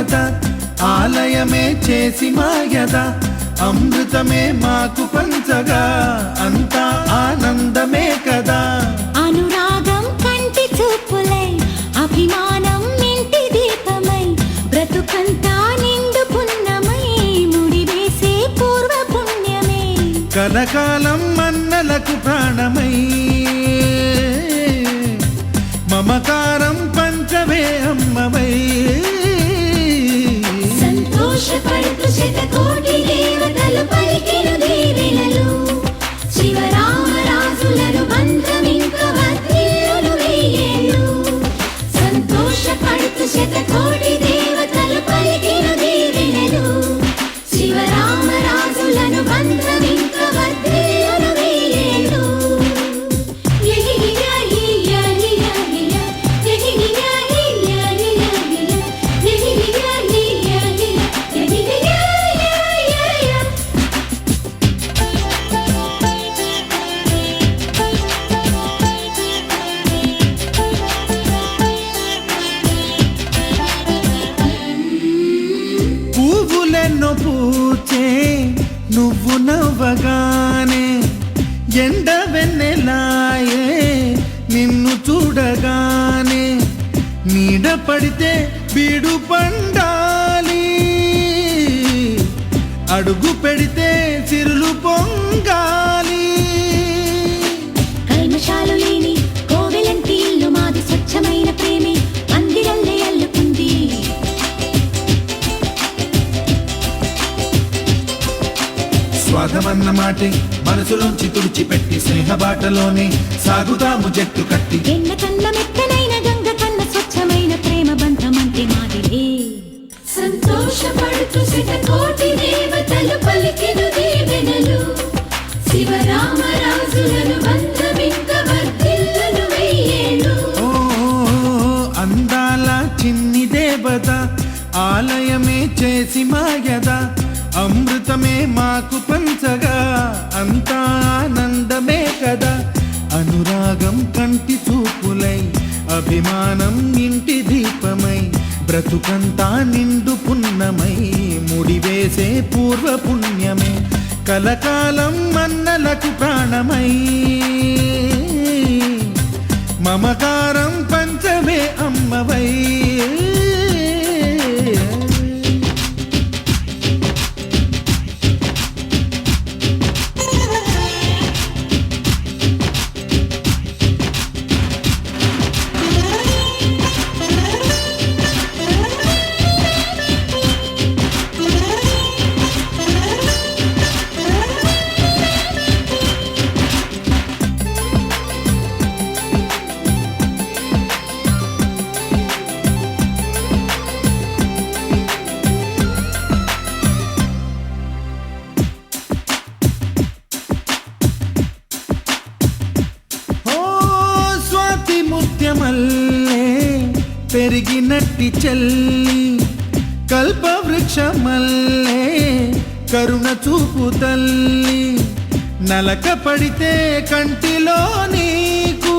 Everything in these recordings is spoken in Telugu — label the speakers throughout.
Speaker 1: దేవత ఆలయమే చేసి మాయద అమృతమే మాకు పంచగా అంతా ఆనందమే కదా.
Speaker 2: అనురాగం కంటి చూపులై అభిమానం ఇంటి దీపమై బ్రతుకంతా నిండు పుణ్యమై ముడివేసే పూర్వ పుణ్యమే
Speaker 1: కలకాలం మన్నలకు ప్రాణమై మమకారం పంచవే అమ్మవై.
Speaker 2: సంతోషపడుతూ శతకోటి దేవతలు పలికిన దీవెనలు శివరామరాజులను బంధమింక వర్ధిల్లును వెయ్యేళ్ళు. సంతోషపడుతూ శతకోటి దేవతలు పలికిన దీవెనలు శివరామరాజులను బంధమింక వర్ధిల్లును వెయ్యేళ్ళు.
Speaker 1: పువ్వులెన్నో పూచే నువ్వు నవ్వగానే ఎండ వెన్నెలాయే నిన్ను చూడగానే నీడ పడితే బీడు పండాలి అడుగు పెడితే సిరులు పొంగాలి.
Speaker 2: కల్మషాలు లేని కోవెలంటి ఇల్లు మాది స్వచ్ఛమైన ప్రేమే మందిరల్లే అల్లుకుంది.
Speaker 1: స్వాగమన్న మాటే మనసులోంచి తుడిచిపెట్టి స్నేహబాటలోనే సాగుదాము జట్టు కట్టి.
Speaker 2: ఎన్న కన్న మెత్తనైన గంగ కన్న స్వచ్ఛమైన ప్రేమ బంధమంటే మాదిలే. సంతోషపడుతూ శతకోటి దేవతలు పలికిన దీవెనలు శివరామరాజులను బంధమింక వర్ధిల్లును వెయ్యేళ్ళు.
Speaker 1: ఓ అందాల చిన్ని దేవత ఆలయమే చేసి మాయద అమృతమే మాకు పంచగా అంతా ఆనందమే కదా. అనురాగం కంటి చూపులై అభిమానం ఇంటి దీపమై బ్రతుకంతా నిండు పుణ్యమై ముడివేసే పూర్వ పుణ్యమే కలకాలం మన్నలకు ప్రాణమై మమకారం పంచమే అమ్మవై. ముత్యమల్లే పెరిగినట్టి చెల్లి కల్పవృక్షమల్లే కరుణ చూపు తల్లి నలక పడితే కంటిలో నీకు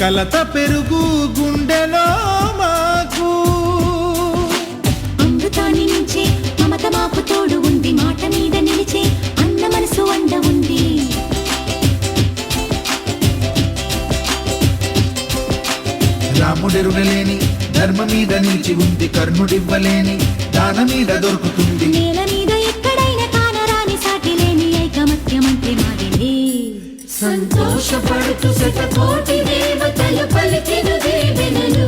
Speaker 1: కలత పెరుగు గుండెలో మాకు.
Speaker 2: అమృతాన్ని నుంచే మమత మాకు తోడు ఉంది మాట మీద నిలిచే అన్న మనసు అండ ఉంది.
Speaker 1: రాముడెరుగలేని ధర్మ మీద నిలిచి ఉంది కర్ణుడివ్వలేని దాన మీద దొరుకుతుంది.
Speaker 2: నేల మీద ఎక్కడైనా కానరాని సాటి లేని ఐకమత్యమంటే మాదిలే. సంతోషపడుతూ శతకోటి దేవతలు పలికిన దీవెనలు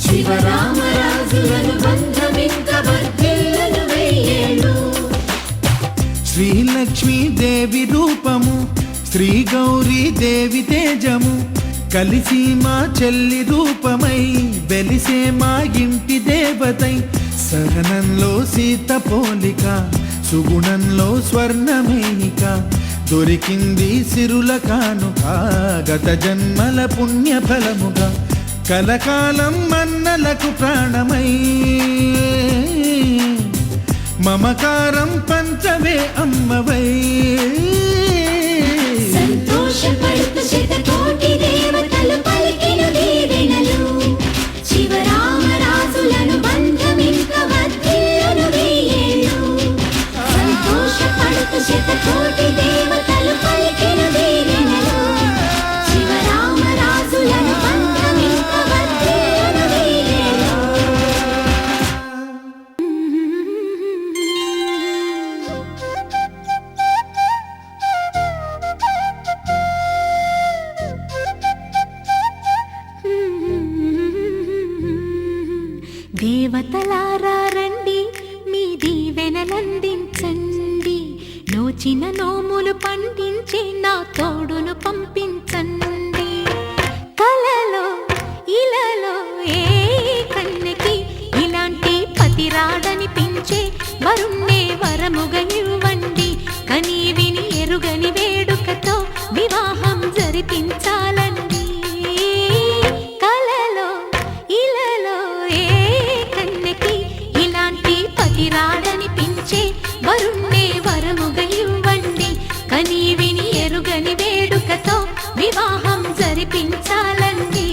Speaker 2: శివరామరాజులను బంధమింక వర్ధిల్లును వెయ్యేళ్ళు.
Speaker 1: శ్రీలక్ష్మీ దేవి రూపము శ్రీ గౌరీ దేవి తేజము కలిసి మా చెల్లి రూపమై వెలిసే మా ఇంటి దేవతై. సహనంలో సీత పోలిక సుగుణంలో స్వర్ణమేనిక దొరికింది సిరుల కానుక గత జన్మల పుణ్య ఫలముగా కలకాలం మన్నలకు ప్రాణమై మమకారం పంచవే అమ్మవై.
Speaker 2: సంతోషపడుతూ శతకోటి దేవతలు పలికిన దీవెనలు శివరామరాజు దేవతలారా రండి మీ దీవెనలందించండి నోచిన నోములు పండించే నా తోడును పంపించండి కలలో ఇలలో ఏ కన్నెకి ఇలాంటి పతి రాడనిపించే వరుణ్ణే వరముగా ఇవ్వండి కని విని ఎరుగని వేడుకతో వివాహం జరిపించాలండి కలలో ఇలలో ఏ కన్నెకి ఇలాంటి పతి రాడనిపించే వరుణ్ణే వరముగా ఇవ్వండి కని విని ఎరుగని వేడుకతో వివాహం జరిపించాలండి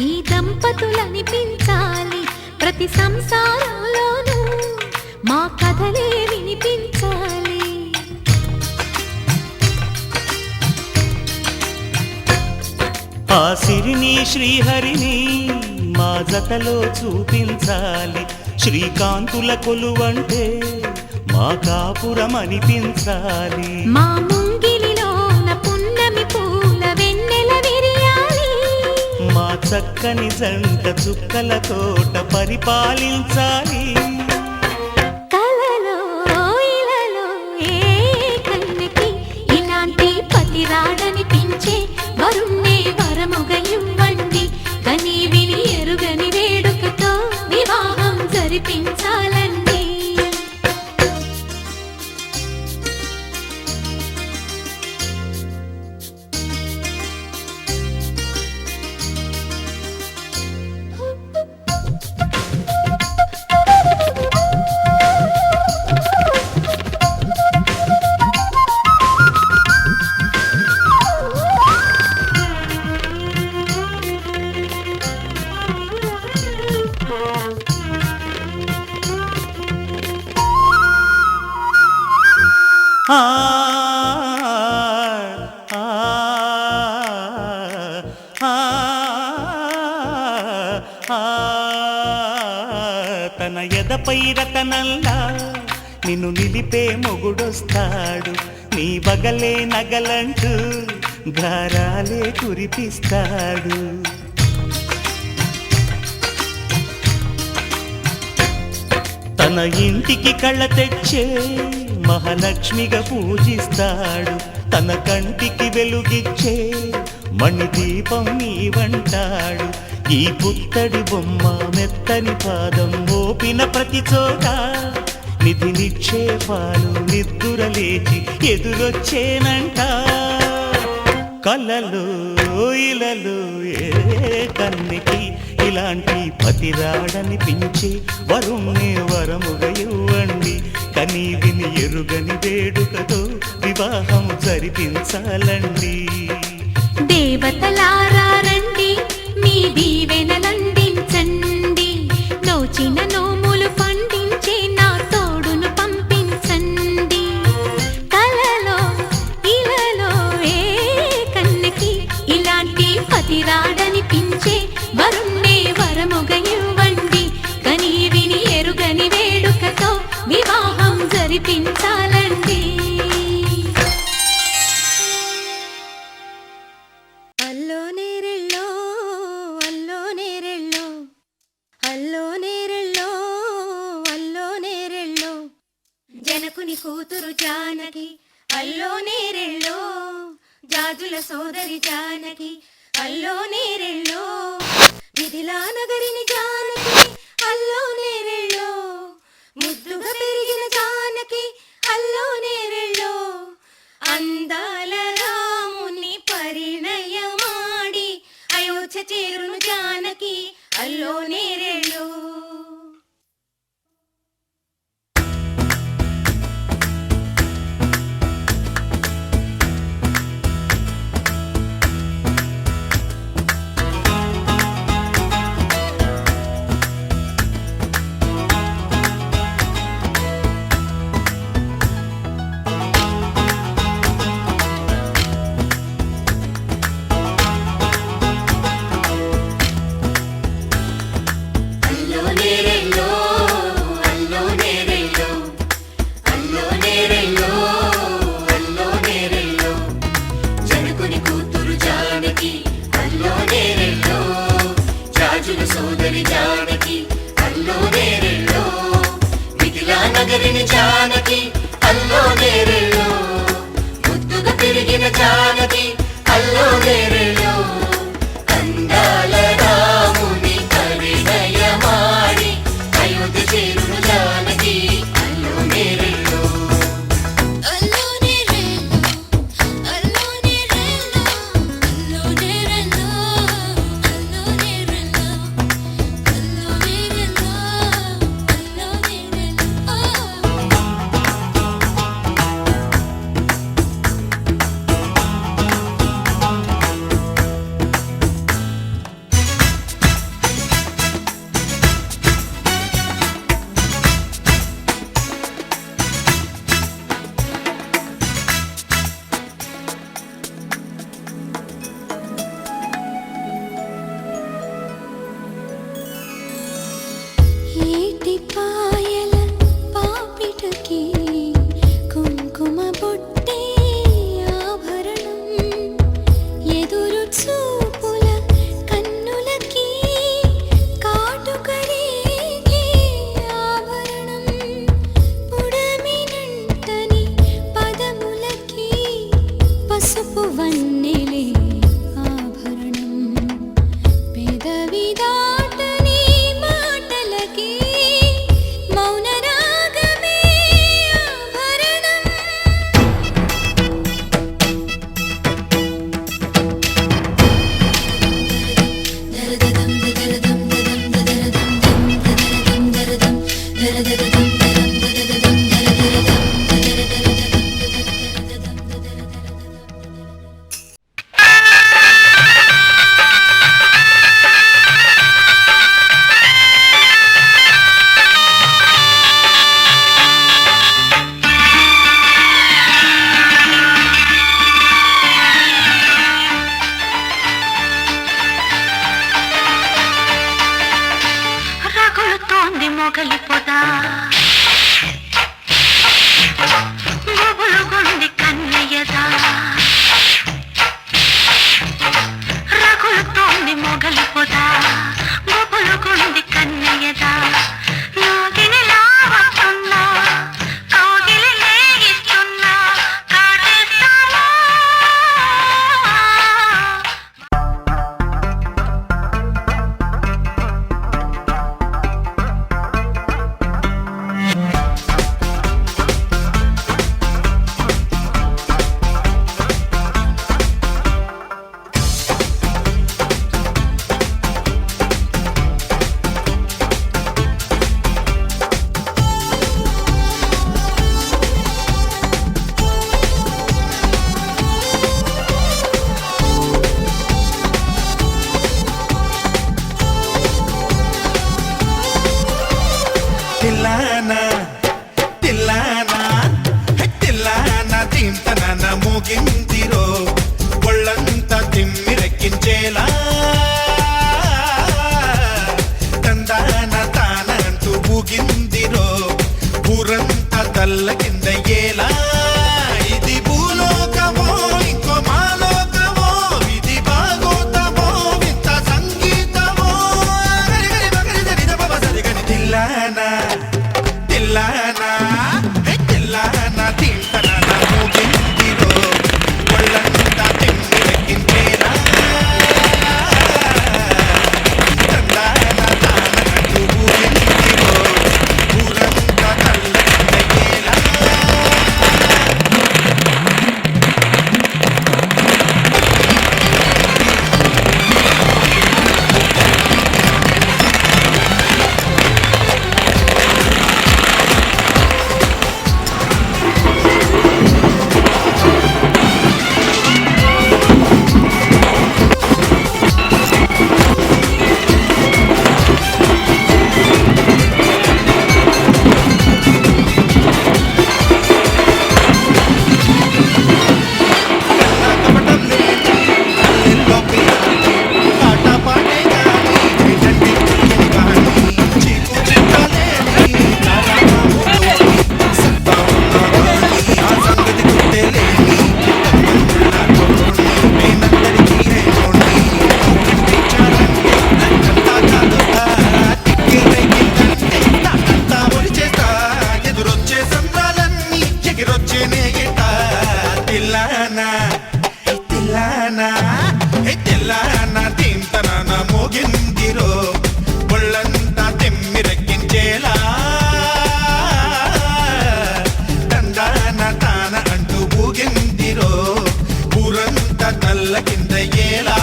Speaker 2: ఈ దంపతులనిపించాలి ప్రతి సంసారంలోనూ మా కథలే వినిపించాలి
Speaker 3: ఆ సిరిని శ్రీహరిని మా జతలో చూపించాలి శ్రీకాంతుల కొలువంటే మా కాపురం అనిపించాలి
Speaker 2: మా ముంగిలిలోన పున్నమి పూల వెన్నెల విరియాలి
Speaker 3: మా చక్కని జంట చుక్కల తోట పరిపాలించాలి
Speaker 2: కలలో ఇలలో ఏ కన్నెకి ఇలాంటి పతి రాడనిపించే వరుణ్ణే వరముగా ఇవ్వండి కని విని ఎరుగని వేడుకతో వివాహం జరిపించాలండి
Speaker 3: ఆ తన ఎదపై రతనల్లా నిన్ను నిలిపే మొగుడొస్తాడు నీ బగలే నగలంటూ గారాలే కురిపిస్తాడు తన ఇంటికి కళ్ళ తెచ్చే మహాలక్ష్మిగా పూజిస్తాడు తన కంటికి వెలుగిచ్చే మణిదీపం నీవంటాడు ఈ పుత్తడి బొమ్మ మెత్తని పాదం మోపిన ప్రతి చోట నిధి నిక్షేపాలు నిద్దురలేచి ఎదురొచ్చేనంట కలలో ఇలలో ఏ కన్నికి ఇలాంటి పతి రాడనిపించి వరుణ్ణే వరముగా ఇవ్వండి కని విని ఎరుగని వేడుకతో వివాహం జరిపించాలండి
Speaker 2: దేవతలారా రండి మీ దీవెనలందించండి నోచిన నోములు పండించే నా తోడును పంపించండి కలలో ఇలలో ఏ కన్నెకి ఇలాంటి పతి రాడనిపించే వరుణ్ణే వరముగా ఇవ్వండి కని విని ఎరుగని వేడుకతో వివాహం జరిపించాలండి అల్లో నేరెళ్ళో అల్లో నేరెళ్ళో అల్లో నేరెళ్ళో అల్లో నేరెళ్ళో జనకుని కూతురు జానకి అల్లో నేరెళ్ళో జాజుల సోదరి జానకి అల్లో నేరెళ్ళో మిథిలా నగరిని జానకి అల్లో నేరెళ్ళో ముద్దుగా పెరిగిన జానకి అల్లో నేరెళ్ళో అందాల రాముని పరిణ చేరును జానకి అల్లో నేరేళ్ళు అల్లో నేరేళ్ళు అల్లో నేరేళ్ళు అల్లో నేరేళ్ళు అల్లో నేరేళ్ళు జనకుని కూతురు జానకి అల్లో నేరేళ్ళు జాజుల సోదరి జానకి అల్లో నేరేళ్ళు మిథిలా నగరిని జానకి అల్లో నేరేళ్ళు ముద్దుగా పెరిగిన జానకి అల్లో నేరేళ్ళు అందాల రాముని పరిణయమాడి అయోధ్య చేరును జానకి అల్లో నేరేళ్ళు అల్లో నేరేళ్ళు అల్లో నేరేళ్ళు అల్లో నేరేళ్ళు అల్లో నేరేళ్ళు అల్లో నేరేళ్ళు అల్లో నేరేళ్ళు ఏటి పాయల పాపిటకి కుంకుమ బొట్టే ఆభరణం ఎదురు చూపుల కన్నులకి కాటుకరేగే ఆభరణం పుడమినంటని పదములకి పసుపు వన్నెలే ఆభరణం పెదవి దాటని మాటలకి మౌన రాగమే ఆభరణం దరదదం దరదం దరదం దరదం దరదం
Speaker 1: తిల్లానా తిల్లానా తింతనాన మోగిందిరో ఒళ్ళంతా తెమ్మిరెక్కించేలా తందాన తాన అంటూ ఊగిందిరో ఊరంతా నల్ల కింద ఏలా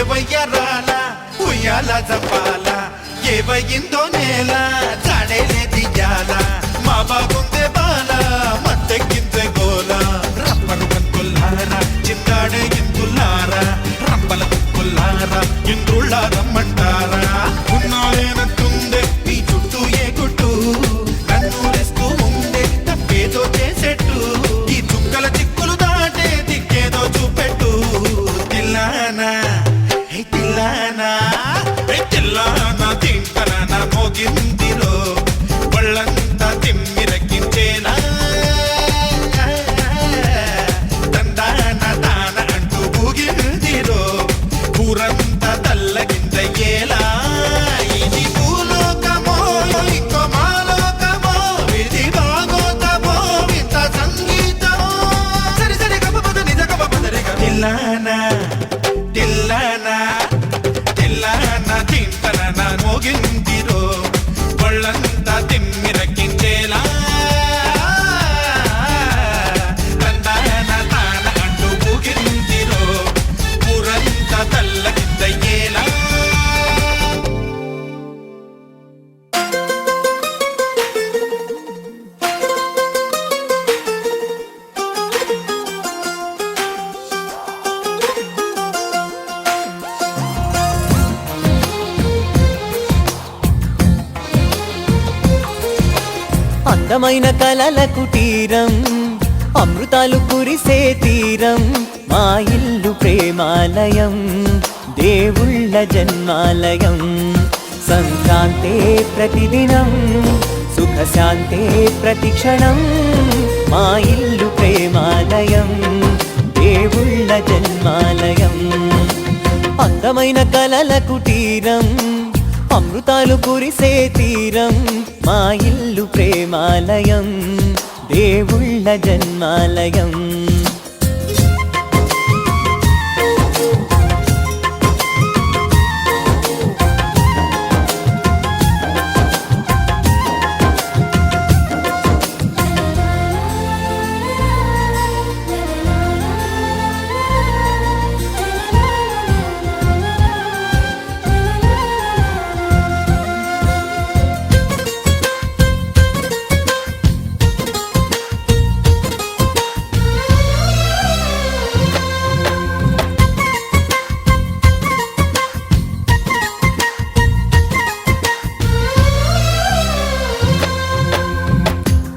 Speaker 1: వయ్యారాల ఉయ్యాల జపాల ఏవయిందో నేల జాడేలే దియ్యాల మా బాగుందే బాల మత్తెక్కిందే గోల రప్పరు బంకుల్లారా చిందాడే ఇందుల్లారా రంపల బంకుల్లారా ఇందుళ్ళ రమ్మంటారా ఉన్నారేనంటుందే నీ చుట్టూ ఏ గుట్టు నన్ను ఉందే తప్పేదో చేసేట్టు ఈ చుక్కల చిక్కులు దాటే దిక్కేదో చూపెట్టు తిల్లానా తిల్లానా తింటనా మోగిందిరో ఒళ్ళంతా తిమ్మిరెక్కించేలా తందాన తాన అంటూ ఊగిందిరో ఊరంతా తల్లగిందయ్యేలా ఇది భూలోకమో ఇంకో మాలోకమో ఇది భాగోతమో ఇంత సంగీతమో సరి సరి గపపద నిజ గపపదరిగ తిల్లానా తిల్లానా తిల్లానా తింటనా మోగిందిరో ఒళ్ళంతా తిమ్మిరెక్కించేలా తందాన తాన అంటూ ఊగిందిరో ఊరంతా తల్లకిందయ్యేలా
Speaker 4: అందమైన కలల కుటీరం అమృతాలు కురిసే తీరం మా ఇల్లు ప్రేమాలయం దేవుళ్ళ జన్మాలయం సంక్రాంతే ప్రతిదినం సుఖశాంతే ప్రతిక్షణం మా ఇల్లు ప్రేమాలయం దేవుళ్ళ జన్మాలయం అందమైన కలల కుటీరం అమృతాలు కురిసే తీరం మా ఇల్లు ప్రేమాలయం దేవుళ్ళ జన్మాలయం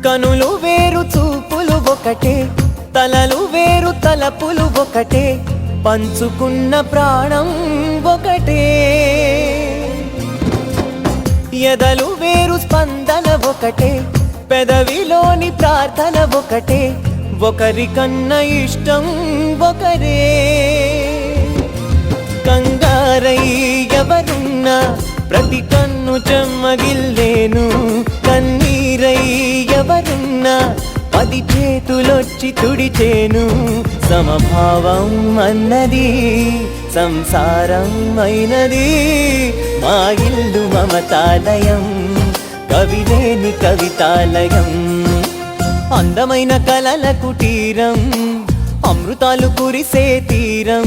Speaker 4: కనులు వేరు చూపులు ఒకటే తలలు వేరు తలపులు ఒకటే పంచుకున్న ప్రాణం ఒకటే ఎదలు వేరు స్పందన ఒకటే పెదవిలోని ప్రార్థన ఒకటే ఒకరికన్నా ఇష్టం ఒకరే కంగారై ఎవరున్నా ప్రతి కన్ను చెమ్మగిల్లేను కన్నీరై ఎవరున్నా 10 చేతులొచ్చి తుడిచేను సమభావం అన్నది సంసారం అయినది మా ఇల్లు మమతాలయం కవిలేని కవితాలయం అందమైన కలల కుటీరం అమృతాలు కురిసే తీరం